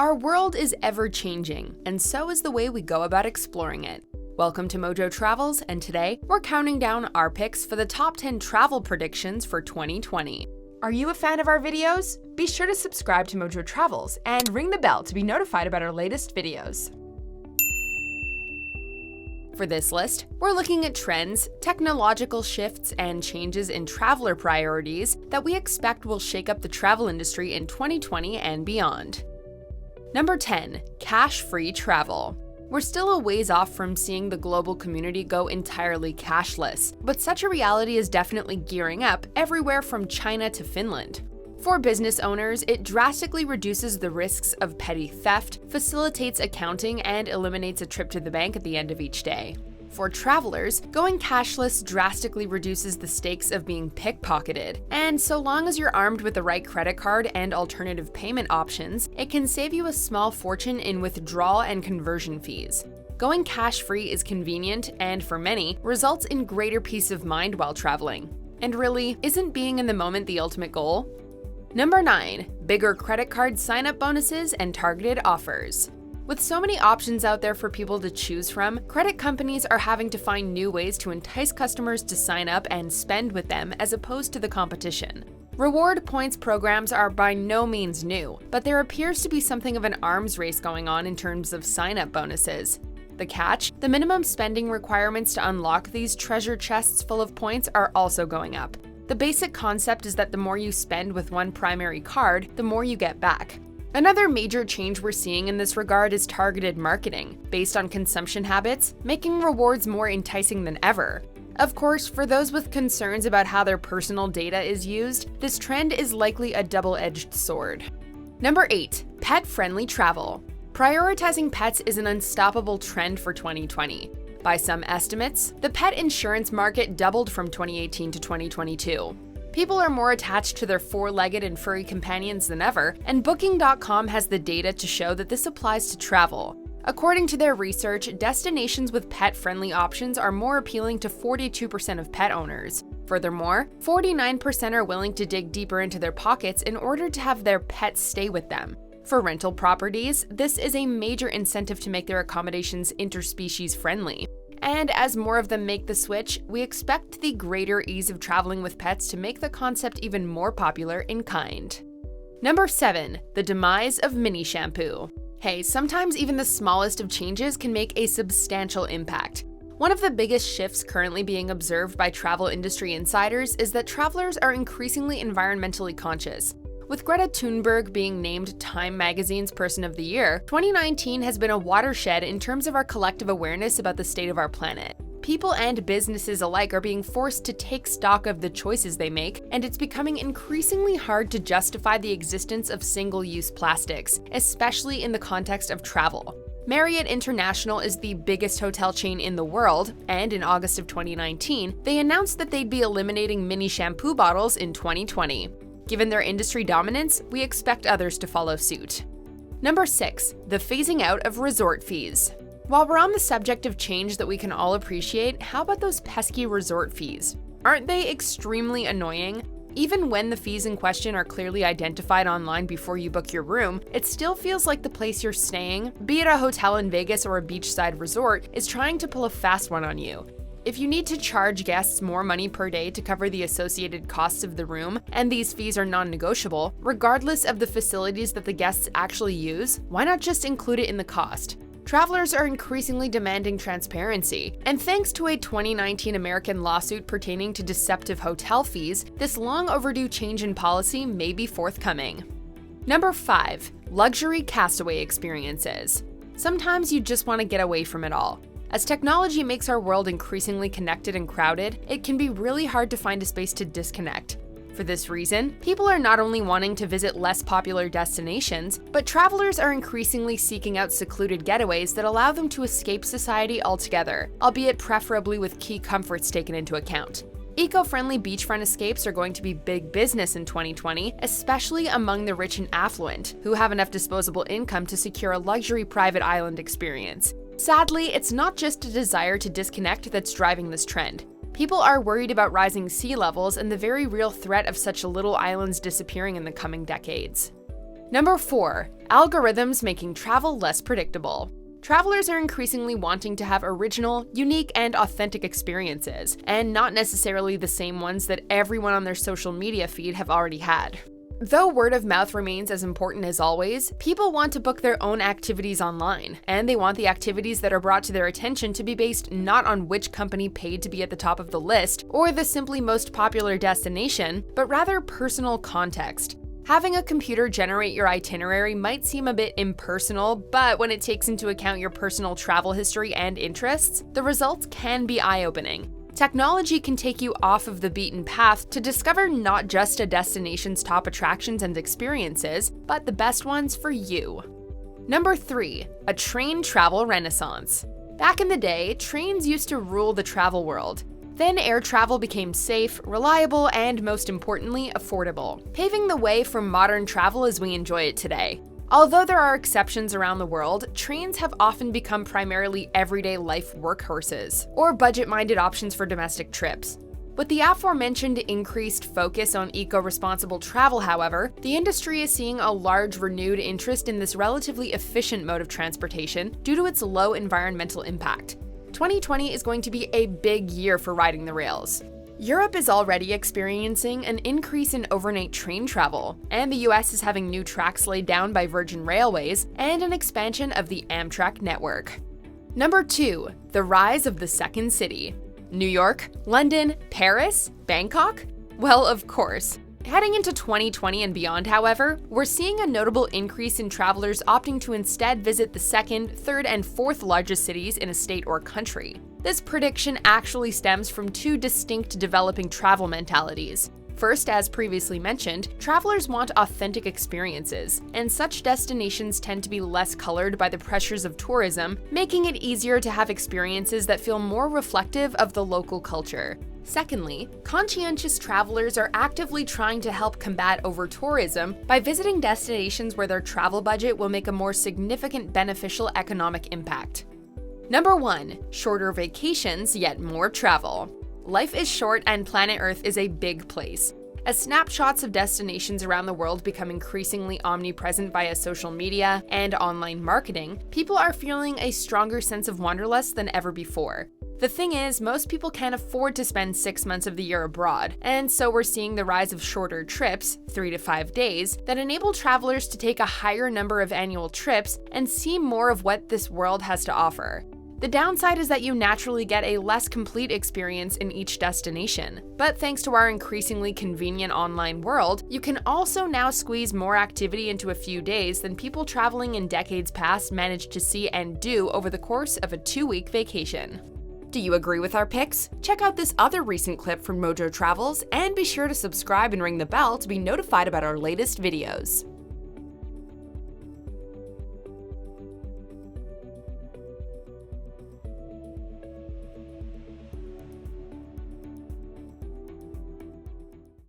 Our world is ever-changing, and so is the way we go about exploring it. Welcome to Mojo Travels, and today we're counting down our picks for the top 10 travel predictions for 2020. Are you a fan of our videos? Be sure to subscribe to Mojo Travels and ring the bell to be notified about our latest videos. For this list, we're looking at trends, technological shifts, and changes in traveler priorities that we expect will shake up the travel industry in 2020 and beyond. Number 10. Cash-free travel. We're still a ways off from seeing the global community go entirely cashless, but such a reality is definitely gearing up everywhere from China to Finland. For business owners, it drastically reduces the risks of petty theft, facilitates accounting, and eliminates a trip to the bank at the end of each day. For travelers, going cashless drastically reduces the stakes of being pickpocketed, and so long as you're armed with the right credit card and alternative payment options, it can save you a small fortune in withdrawal and conversion fees. Going cash-free is convenient and, for many, results in greater peace of mind while traveling. And really, isn't being in the moment the ultimate goal? Number 9. Bigger credit card sign-up bonuses and targeted offers. With so many options out there for people to choose from, credit companies are having to find new ways to entice customers to sign up and spend with them as opposed to the competition. Reward points programs are by no means new, but there appears to be something of an arms race going on in terms of sign-up bonuses. The catch? The minimum spending requirements to unlock these treasure chests full of points are also going up. The basic concept is that the more you spend with one primary card, the more you get back. Another major change we're seeing in this regard is targeted marketing, based on consumption habits, making rewards more enticing than ever. Of course, for those with concerns about how their personal data is used, this trend is likely a double-edged sword. Number 8. Pet-friendly travel. Prioritizing pets is an unstoppable trend for 2020. By some estimates, the pet insurance market doubled from 2018 to 2022. People are more attached to their four-legged and furry companions than ever, and Booking.com has the data to show that this applies to travel. According to their research, destinations with pet-friendly options are more appealing to 42% of pet owners. Furthermore, 49% are willing to dig deeper into their pockets in order to have their pets stay with them. For rental properties, this is a major incentive to make their accommodations interspecies friendly. And as more of them make the switch, we expect the greater ease of traveling with pets to make the concept even more popular in kind. Number 7. The demise of mini shampoo. Hey, sometimes even the smallest of changes can make a substantial impact. One of the biggest shifts currently being observed by travel industry insiders is that travelers are increasingly environmentally conscious. With Greta Thunberg being named Time Magazine's Person of the Year, 2019 has been a watershed in terms of our collective awareness about the state of our planet. People and businesses alike are being forced to take stock of the choices they make, and it's becoming increasingly hard to justify the existence of single-use plastics, especially in the context of travel. Marriott International is the biggest hotel chain in the world, and in August of 2019, they announced that they'd be eliminating mini shampoo bottles in 2020. Given their industry dominance, we expect others to follow suit. Number 6. The phasing out of resort fees. While we're on the subject of change that we can all appreciate, how about those pesky resort fees? Aren't they extremely annoying? Even when the fees in question are clearly identified online before you book your room, it still feels like the place you're staying, be it a hotel in Vegas or a beachside resort, is trying to pull a fast one on you. If you need to charge guests more money per day to cover the associated costs of the room, and these fees are non-negotiable, regardless of the facilities that the guests actually use, why not just include it in the cost? Travelers are increasingly demanding transparency, and thanks to a 2019 American lawsuit pertaining to deceptive hotel fees, this long overdue change in policy may be forthcoming. Number 5. Luxury Castaway experiences. Sometimes you just want to get away from it all. As technology makes our world increasingly connected and crowded, it can be really hard to find a space to disconnect. For this reason, people are not only wanting to visit less popular destinations, but travelers are increasingly seeking out secluded getaways that allow them to escape society altogether, albeit preferably with key comforts taken into account. Eco-friendly beachfront escapes are going to be big business in 2020, especially among the rich and affluent, who have enough disposable income to secure a luxury private island experience. Sadly, it's not just a desire to disconnect that's driving this trend. People are worried about rising sea levels and the very real threat of such little islands disappearing in the coming decades. Number 4. Algorithms making travel less predictable. Travelers are increasingly wanting to have original, unique, and authentic experiences, and not necessarily the same ones that everyone on their social media feed have already had. Though word of mouth remains as important as always, people want to book their own activities online, and they want the activities that are brought to their attention to be based not on which company paid to be at the top of the list or the simply most popular destination, but rather personal context. Having a computer generate your itinerary might seem a bit impersonal, but when it takes into account your personal travel history and interests, the results can be eye-opening. Technology can take you off of the beaten path to discover not just a destination's top attractions and experiences, but the best ones for you. Number 3. A train travel renaissance. Back in the day, trains used to rule the travel world. Then air travel became safe, reliable, and most importantly, affordable, paving the way for modern travel as we enjoy it today. Although there are exceptions around the world, trains have often become primarily everyday life workhorses, or budget-minded options for domestic trips. With the aforementioned increased focus on eco-responsible travel, however, the industry is seeing a large renewed interest in this relatively efficient mode of transportation due to its low environmental impact. 2020 is going to be a big year for riding the rails. Europe is already experiencing an increase in overnight train travel, and the US is having new tracks laid down by Virgin Railways and an expansion of the Amtrak network. Number 2. The rise of the second city. New York, London, Paris, Bangkok? Well, of course. Heading into 2020 and beyond, however, we're seeing a notable increase in travelers opting to instead visit the second, third, and fourth largest cities in a state or country. This prediction actually stems from two distinct developing travel mentalities. First, as previously mentioned, travelers want authentic experiences, and such destinations tend to be less colored by the pressures of tourism, making it easier to have experiences that feel more reflective of the local culture. Secondly, conscientious travelers are actively trying to help combat over-tourism by visiting destinations where their travel budget will make a more significant beneficial economic impact. Number 1. Shorter vacations, yet more travel. Life is short and planet Earth is a big place. As snapshots of destinations around the world become increasingly omnipresent via social media and online marketing, people are feeling a stronger sense of wanderlust than ever before. The thing is, most people can't afford to spend 6 months of the year abroad, and so we're seeing the rise of shorter trips, 3 to 5 days, that enable travelers to take a higher number of annual trips and see more of what this world has to offer. The downside is that you naturally get a less complete experience in each destination, but thanks to our increasingly convenient online world, you can also now squeeze more activity into a few days than people traveling in decades past managed to see and do over the course of a 2-week vacation. Do you agree with our picks? Check out this other recent clip from Mojo Travels, and be sure to subscribe and ring the bell to be notified about our latest videos.